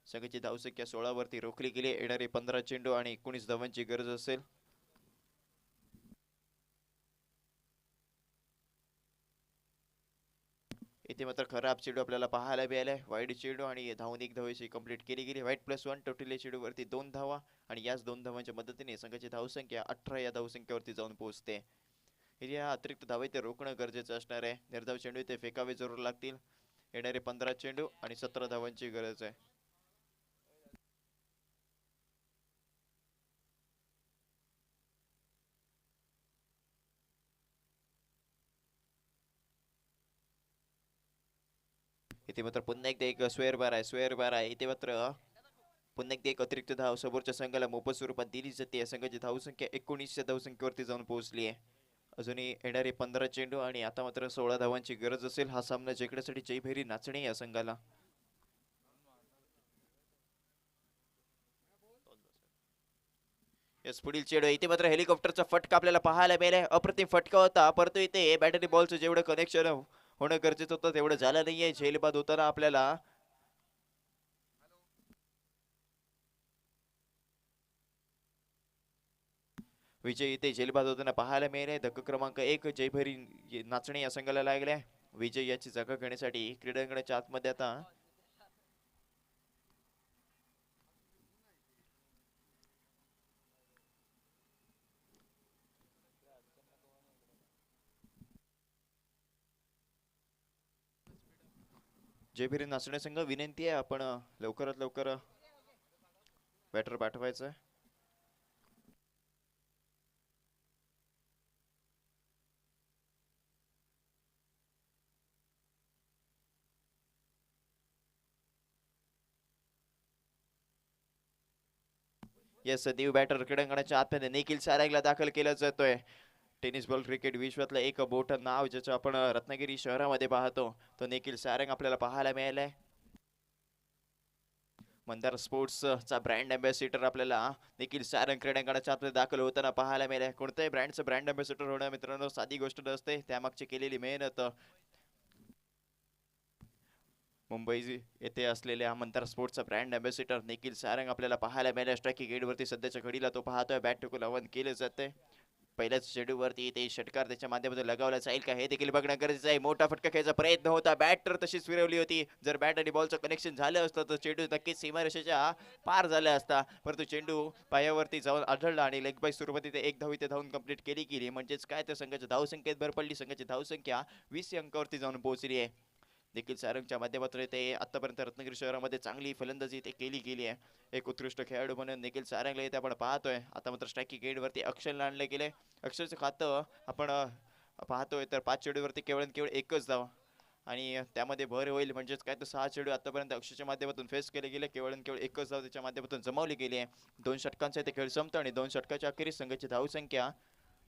संघाची धावसंख्या 16 वरती रोखली गेली. येणारे 15 चेंडू आणि 19 धावांची गरज असेल. इथे मात्र खराब चेंडू आपल्याला पाहायला मिळालाय. वाईट चेंडू आणि धावून एक धावेची कंप्लीट केली गेली. वाईट +1 टोटल चेंडू वरती 2 धावा आणि याच 2 धावांच्या मदतीने संघाची धावसंख्या 18 या धावसंख्येवरती जाऊन पोहोचते. इथे हा अतिरिक्त धावा इथे रोखणं गरजेचं असणार आहे. निर्धाव चेंडू इथे फेकावे जरूर लागतील. येणारे 15 चेंडू आणि 17 धावांची गरज आहे. इथे मात्र पुन्हा एकदा एक स्वेअर बार आहे. इथे मात्र पुन्हा एकदा एक अतिरिक्त धाव समोरच्या संघाला मोफत स्वरूपात दिली जाते. संघाची धावसंख्या 19 धावसंख्येवरती जाऊन पोहोचली आहे. अजूनही येणारे 15 चेंडू आणि आता मात्र 16 धावांची गरज असेल हा सामना जिंकण्यासाठी. जयभैरी नाचणी या संघाला. यस पुढील चेंडू इथे मात्र हेलिकॉप्टरचा फटका आपल्याला पाहायला मिळालाय. अप्रतिम फटका होता, परंतु इथे बॅटरी बॉलचं जेवढं कनेक्शन होणं गरजेचं होतं तेवढं झालं नाहीये. झेलबाद होताना आपल्याला विजय इथे झेलबाद होताना पाहायला मिळाले. धक्का क्रमांक 1 जयभरी नाचणे या संघाला लागले. विजय याची जागा घेण्यासाठी क्रीडांगणाच्या आतमध्ये आता जयभरी नाचणे संघ विनंती आहे, आपण लवकरात लवकर बॅटर पाठवायचं. येस देव बॅटर क्रीडांगणाच्या आतमध्ये निखिल सारंगला दाखल केला जातोय. टेनिस बॉल क्रिकेट विश्वातलं एक मोठं नाव ज्याचं आपण रत्नागिरी शहरामध्ये पाहतो तो निखिल सारंग आपल्याला पाहायला मिळालाय. मंदार स्पोर्ट्सचा ब्रँड अँबॅसिडर आपल्याला निखिल सारंग क्रीडांगणाच्या आतमध्ये दाखल होताना पाहायला मिळाले. कोणत्याही ब्रँडचं ब्रँड अँबॅसिडर होणं मित्रांनो साधी गोष्ट नसते, त्यामागची केलेली मेहनत. मुंबई येथे असलेल्या मंदार स्पोर्ट्सचा ब्रँड अँबॅसिडर निखिल सारंग आपल्याला पाहायला मिळाला. स्ट्रायकिंग गेटवरती सध्याच्या घडीला तो पाहतोय. बॅट टुकून आव्हान केले जाते. पहिल्याच चेंडूवरती ते षटकार त्याच्या माध्यमातून लगावला जाईल का हे देखील बघणं गरजेचं आहे. मोठा फटका खेळायचा प्रयत्न होता, बॅट तर तशीच फिरवली होती. जर बॅट आणि बॉलचं कनेक्शन झालं असतं तर चेंडू नक्कीच सीमारेषेच्या पार झाला असता, परंतु चेंडू पायावरती जाऊन आढळला आणि लेग बाय सुरुवाती ते 1 धाव इथे धावून कंप्लीट केली. म्हणजेच काय तर संघाच्या धावसंख्येत भर पडली. संघाची धावसंख्या 20 अंकावरती जाऊन पोहोचली आहे. निखिल सारंगच्या माध्यमातून ते आतापर्यंत रत्नागिरी शहरामध्ये चांगली फलंदाजी ते केली आहे. एक उत्कृष्ट खेळाडू म्हणून निखिल सारंगला इथे आपण पाहतोय. आता मात्र स्ट्रायकिंग गेटवरती अक्षरला आणले गेले. अक्षरचं खातं आपण पाहतोय तर 5 चेंडूवरती केवळ एकच धाव आणि त्यामध्ये भर होईल. म्हणजेच काय तर 6 चेंडू आतापर्यंत अक्षरच्या माध्यमातून फेस केले गेले. केवळ एकच धाव त्याच्या माध्यमातून जमावली गेली आहे. 2 षटकांचा इथे खेळ संपतो आणि 2 षटकाच्या अखेरीस संघाची धावसंख्या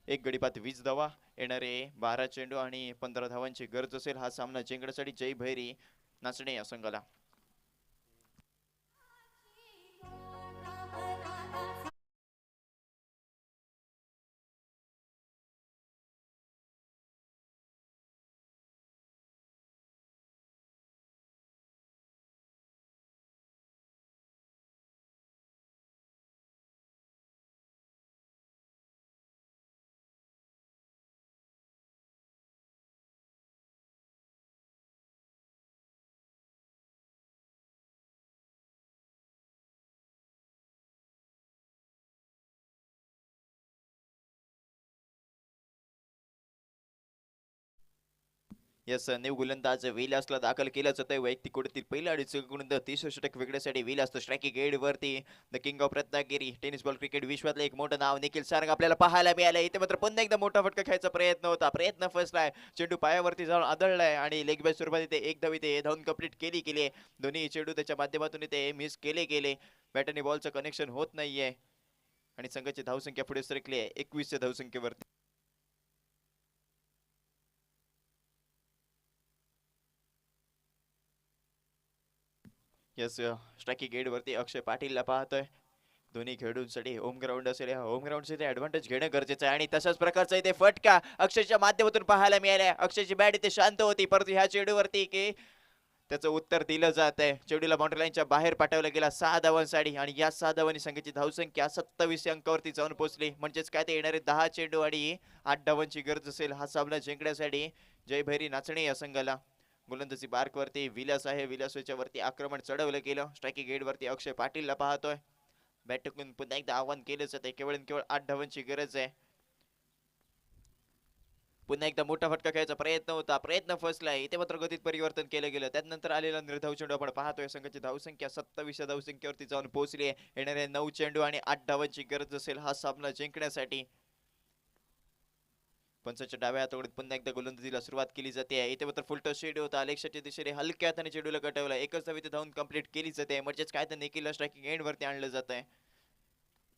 एक गडीपात 20 धावा, येणारे 12 चेंडू आणि 15 धावांची गरज असेल हा सामना जिंकण्यासाठी जय भैरी नाचणे या संघाला. यस न्यू गोलंदाज विलासला दाखल केलं जातंय. वैयक्तिक कुठेतील पहिला आणि गोलंदाज 30 षटक वेगळ्यासाठी विलास तर स्ट्रायकिंग गेड वरती the king of Ratnagiri tennis ball cricket विश्वातलं एक मोठं नाव निखिल सारंग आपल्याला पाहायला मिळालं. इथे मात्र पुन्हा एकदा मोठा फटका खेळायचा प्रयत्न होता, प्रयत्न फसलाय. चेंडू पायावरती जाऊन आदळलाय आणि लेग बाय सुरुवात इथे एक धाव इथे धावून कंप्लीट केली. दोन्ही चेंडू त्याच्या माध्यमातून इथे मिस गेले. बॅट आणि बॉलचं कनेक्शन होत नाहीये आणि संघाची धावसंख्या पुढे सरकली आहे 21च्या धावसंख्येवरती. यस स्ट्रायकिंग गेट वरती अक्षय पाटीलला पाहतोय. दोन्ही खेळाडूंसाठी होम ग्राउंड असेल, या होम ग्राउंडचे ते ऍडव्हान्टेज घेणं गरजेचं आहे आणि तशाच प्रकारचा इथे फटका अक्षयच्या माध्यमातून पाहायला मिळालाय. अक्षयची बॅट इथे शांत होती, परंतु ह्या चेंडूवरती की त्याचं उत्तर दिलं जात आहे. चेंडूला बाउंड्री लाईनच्या बाहेर पाठवला गेला 6 धावांसाठी आणि या 6 धावांनी संघाची धावसंख्या 27 अंकावरती जाऊन पोहोचली. म्हणजेच काय ते येणारे 10 चेंडू आणि 8 धावांची गरज असेल हा सामना जिंकण्यासाठी जय भैरी नाचणे या संघाला. गोलंदाजी बार्क वरती विलास आहे. विलासच्या वरती आक्रमण चढवलं गेलं. स्ट्रायकिंग गेट वरती अक्षय पाटीलला पाहतोय. बॅट टाकून पुन्हा एकदा आव्हान केलं जाते. केवळ 8 धावांची गरज आहे. पुन्हा एकदा मोठा फटका खेळायचा प्रयत्न होता, प्रयत्न फसलाय. इथे मात्र गतीत परिवर्तन केलं गेलं. त्यानंतर आलेला निर्धाव चेंडू आपण पाहतोय. संघाची धावसंख्या 27 धावसंख्येवरती जाऊन पोहोचली आहे. येणारे 9 चेंडू आणि 8 धावांची गरज असेल हा सामना जिंकण्यासाठी. पंचाच्या डाव्या हाताकडून पुन्हा एकदा गोलंदाजीला सुरुवात केली जाते. इथे मात्र फुलटॉस चेंडू होता. अलेक्साच्या दिशेने हलक्या हाताने चेंडूला कटवला. एकच धाव इथे धावून कंप्लीट केली जाते. म्हणजेच काय तर निखिलला स्ट्रायकिंग एंड वरती आणलं जात आहे.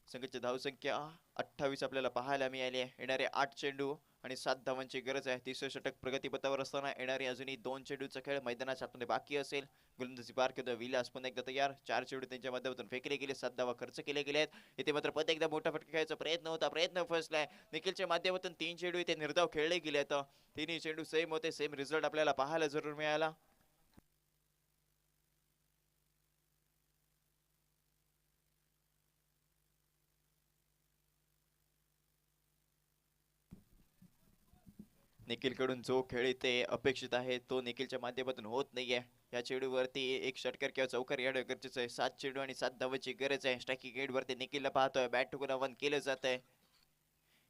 संघाची धावसंख्या 28 आपल्याला पाहायला मिळाली आहे. येणारे 8 चेंडू आणि 7 धावांची गरज आहे. 30 षटक प्रगतीपथावर असताना येणारे अजूनही 2 चेंडूचा खेळ मैदानाच्या आतमध्ये बाकी असेल. गोलंदाजी पार करतोय विलास पुन्हा एकदा तयार. 4 चेंडू त्यांच्या माध्यमातून फेकले गेले, 7 धावा खर्च केले गेले आहेत. इथे मात्र पुन्हा एकदा मोठा फटका खेळायचा प्रयत्न होता, प्रयत्न फसलाय. निखिलच्या माध्यमातून 3 चेंडू इथे निर्धाव खेळले गेले आहेत. तिन्ही चेंडू सेम होते, सेम रिझल्ट आपल्याला पाहायला जरूर मिळाला. निखिल कडून जो खेळ इथे अपेक्षित आहे तो निखिलच्या माध्यमातून होत नाहीये. या चेंडूवरती एक षटकार किंवा चौकार येणं गरजेचं आहे. 7 चेंडू आणि 7 धावांची गरज आहे. स्ट्रायकिंग एंड वरती निखिलला पाहतोय, बॅट टुकून आव्हान केलं जात आहे.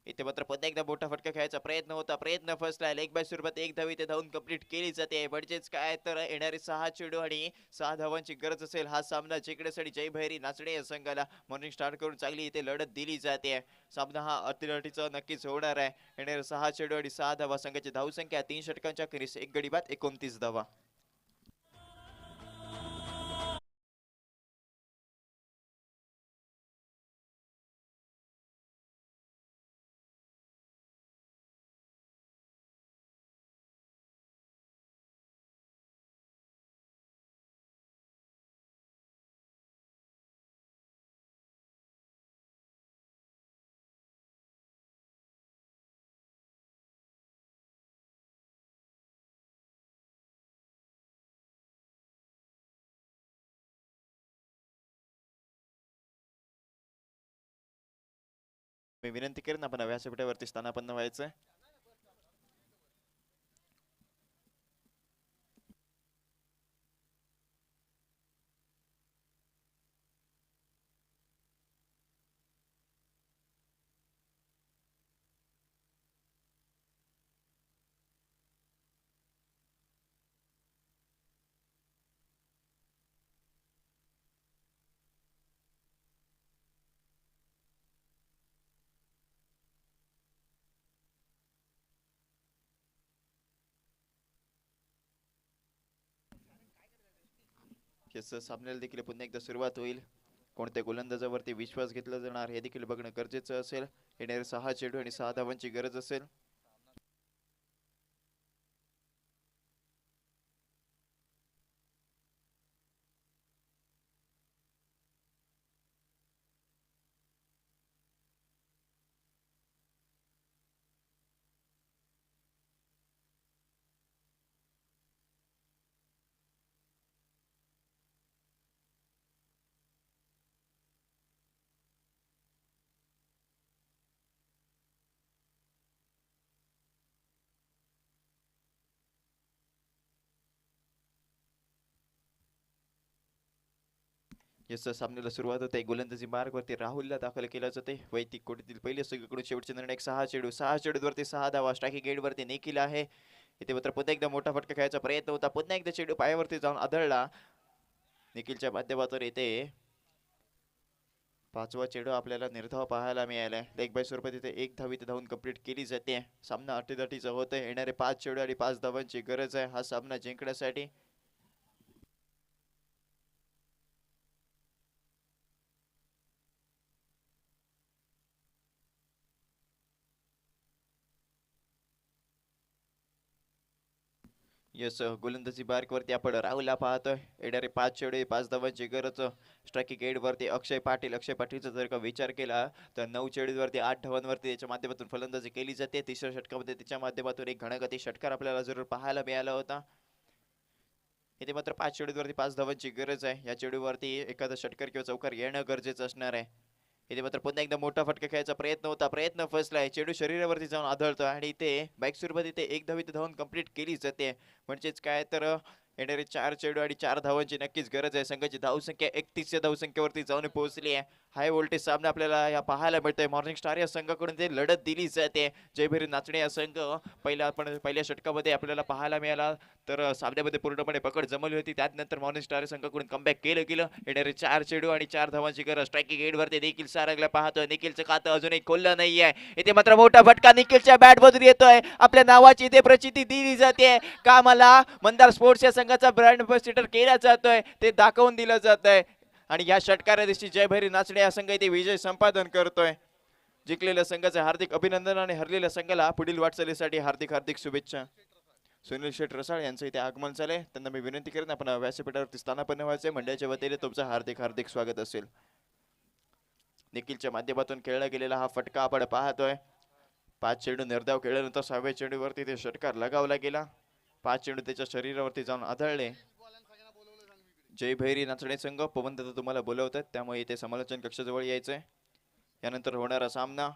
इथे मात्र पुन्हा एकदा मोठा फटका खेळायचा प्रयत्न होता, प्रयत्न फसला. लेग बाय स्वरूपात एक धाव इथे धावून कंप्लीट केली जाते. म्हणजेच काय तर येणारे 6 चेंडू आणि 6 धावांची गरज असेल हा सामना जिंकण्यासाठी. जय भैरी नाचणे या संघाला मॉर्निंग स्टार करून चांगली इथे लढत दिली जाते. सामना हा अतिलढीचा नक्कीच होणार आहे. येणारे 6 चेंडू आणि 6 धावा. संघाची धावसंख्या 3 षटकांच्या अखेरीस 1 गडी बाद 29 धावा. मी विनंती करेन आपण व्यासपीठावरती स्थानापन्न व्हायचं. सामन्याला देखील पुन्हा एकदा सुरुवात होईल. कोणत्या गोलंदाजावरती विश्वास घेतला जाणार हे देखील बघणं गरजेचं असेल. येणारे 6 चेंडू आणि 6 धावांची गरज असेल. यस सामन्याला सुरुवात होते. गोलंदाजी मार्गवरती राहुलला दाखल केला जाते. वैयक्तिक कोटीतील पहिले संघाकडून शेवटचे निर्णय 6 चेंडू 6 चेंडूवरती 6 धावा. स्ट्रायकिंग एंड वरती निखिल आहे. इथे मात्र पुन्हा एकदा मोठा फटका खेळायचा प्रयत्न होता, पुन्हा एकदा चेंडू पायावरती जाऊन आदळला. निखिलच्या माध्यमातून इथे 5वा चेंडू आपल्याला निर्धाव पाहायला मिळालाय. लेग बाय स्वरूपात इथे एक धाव इथे धावून कंप्लीट केली जाते. सामना अटीतटीचा होतोय. येणारे 5 चेंडू आणि 5 धावांची गरज आहे हा सामना जिंकण्यासाठी. यस गोलंदाजी वरती आपण राहुलला पाहतोय. येणारे 5 चेंडू 5 धावांची गरज. स्ट्रायकिंग एंड वरती अक्षय पाटीलचा जर का विचार केला तर 9 चेंडूवरती 8 धावांवरती त्याच्या माध्यमातून फलंदाजी केली जाते. तिसऱ्या षटकामध्ये त्याच्या माध्यमातून एक घणागती षटकार आपल्याला जरूर पाहायला मिळाला होता. इथे मात्र 5 चेंडूवरती 5 धावांची गरज आहे. या चेंडूवरती एखादा षटकार किंवा चौकार येणं गरजेचं असणार आहे. इथे मात्र पुन्हा एकदा मोठा फटका खेळायचा प्रयत्न होता, प्रयत्न फसलाय. चेंडू शरीरावरती जाऊन आदळतो आणि इथे बाईक स्वरूपात इथे एक धाव इथे धावून कंप्लीट केली जाते. म्हणजेच काय तर येणारे 4 चेंडू आणि 4 धावांची नक्कीच गरज आहे. संघाची धावसंख्या 31 धावसंख्येवरती जाऊन पोहोचली आहे. हाय व्होल्टेज सामना आपल्याला या पाहायला मिळतोय. मॉर्निंग स्टार या संघाकडून ते लढत दिली जाते. जयभैरी नाचणे या संघ पहिल्या षटकामध्ये आपल्याला पाहायला मिळाला तर सामन्यामध्ये पूर्णपणे पकड जमवली होती. त्यानंतर मॉर्निंग स्टार संघाकडून कमबॅक केलं गेलं. येणारे 4 चेंडू आणि 4 धावांची गरज. स्ट्रायकिंग एंड वरती देखील सारंगला पाहतोय. निखिलचं खातं अजूनही खोललं नाहीये. इथे मात्र मोठा फटका निखिलच्या बॅट मधून येतोय. आपल्या नावाची इथे प्रचिती दिली जाते. कामाला मंदार स्पोर्ट्स या संघाचा ब्रँड अँबॅसेडर केला जातोय, ते दाखवून दिलं जातंय. आणि या षटकारा दिवशी जयभैरी नाचणे या संघ इथे विजय संपादन करतोय. जिंकलेल्या संघाचे हार्दिक अभिनंदन आणि हरलेल्या संघाला पुढील वाटचालीसाठी हार्दिक शुभेच्छा. सुनील शेठ रसाळ यांचं इथे आगमन झालंय. त्यांना मी विनंती करेन आपण व्यासपीठावरती स्थानापन्न व्हायचे. मंडळाच्या वतीने तुमचं हार्दिक हार्दिक स्वागत असेल. निखिलच्या माध्यमातून खेळला गेलेला हा फटका आपण पाहतोय. 5 चेंडू निर्धाव खेळल्यानंतर 6व्या चेंडूवरती ते षटकार लगावला गेला. 5 चेंडू त्याच्या शरीरावरती जाऊन आदळले. जय भैरी नाचणे संघ पवन दादा तुम्हाला बोलवतात, त्यामुळे इथे समालोचन कक्षाजवळ यायचंय. यानंतर होणारा सामना